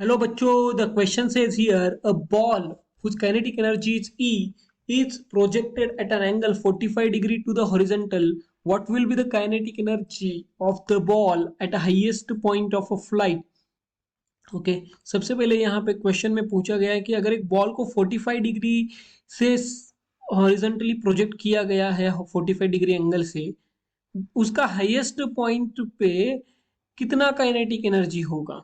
Hello bachcho, the question says here a ball whose kinetic energy is E is projected at an angle 45 degree to the horizontal. What will be the kinetic energy of the ball at a highest point of a flight? Okay सबसे पहले यहाँ पे question में पूछा गया है कि अगर एक बॉल को 45 डिग्री से हॉरिजॉन्टली प्रोजेक्ट किया गया है 45 डिग्री एंगल से उसका हाईएस्ट पॉइंट पे कितना काइनेटिक एनर्जी होगा।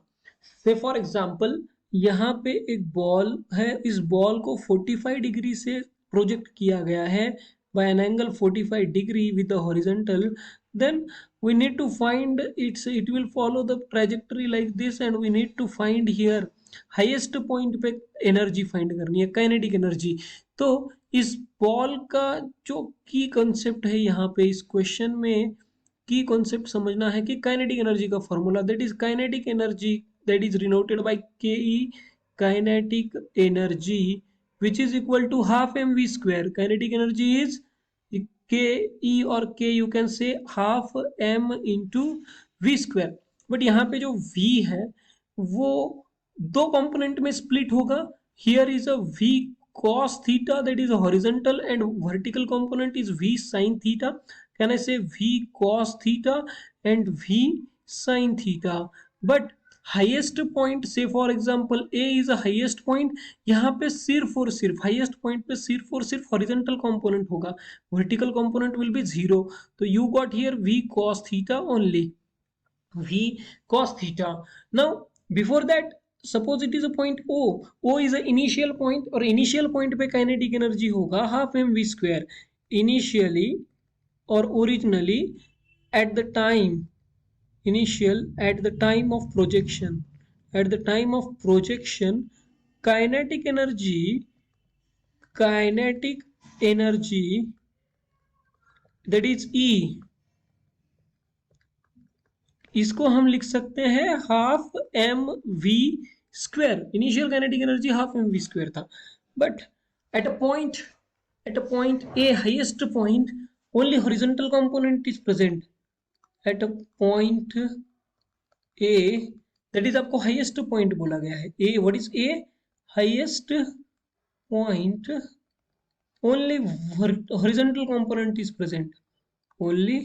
से फॉर एग्जांपल यहाँ पे एक बॉल है, इस बॉल को 45 डिग्री से प्रोजेक्ट किया गया है by an angle 45 degree with the horizontal, then we need to find it will follow the trajectory like this and we need to find here highest point पे energy find करनी है, kinetic energy. तो इस ball का जो की concept है यहाँ पे इस क्वेश्चन में की कॉन्सेप्ट समझना है कि काइनेटिक एनर्जी का formula that is kinetic energy that is denoted by K E kinetic energy which is equal to half M V square. Kinetic energy is K E और K you can say half M into V square, but यहाँ पे जो v है वो दो component में split होगा। Here is a v cos theta that is horizontal and vertical component is v sin theta. Can I say v cos theta and v sin theta? But highest point से for example A is a highest point, यहाँ पे सिर्फ और सिर्फ highest point पे सिर्फ और सिर्फ हॉरिजॉन्टल कंपोनेंट होगा, vertical component will be zero. तो you got here v cos theta only, v cos theta. Now before that suppose it is a point o is a initial point और initial point पे kinetic energy होगा half M V square initially और originally at the time initial at the time of projection kinetic energy that is E, इसको हम लिख सकते हैं half M V square. Initial kinetic energy half M V square था, but at a point A highest point only horizontal component is present. At a point A that is आपको highest point बोला गया है। A what is A highest point, only horizontal component is present, only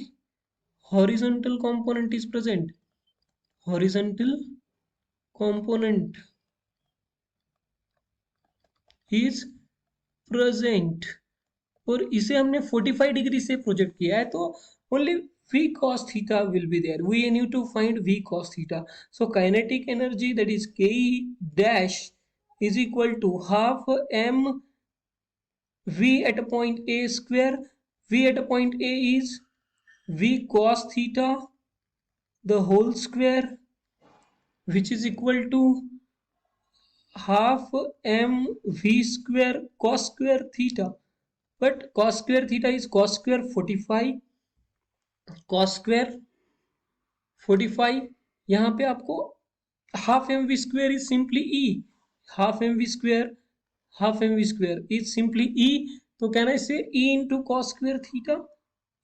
horizontal component is present, horizontal component is present। और इसे हमने 45 degree से project किया है तो only v cos theta will be there, we need to find v cos theta। so kinetic energy that is ke dash is equal to half m v at a point a square, v at a point a is v cos theta the whole square which is equal to half m v square cos square theta, but cos square theta is cos square 45, cos square 45 यहाँ पे आपको half M V square is simply E, half M V square is simply E. तो can I say E into cos square theta,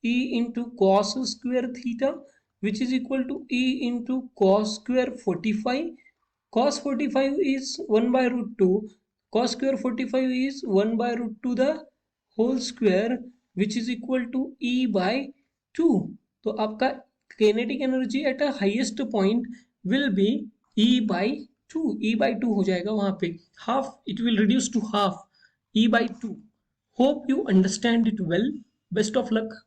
e into cos square theta which is equal to e into cos square 45, cos 45 is 1 by root 2, cos square 45 is 1 by root 2 the whole square which is equal to e by 2। तो आपका kinetic energy at a highest point will be e by 2, e by 2 हो जाएगा वहां पे, half it will reduce to half, e by 2। hope you understand it well, best of luck।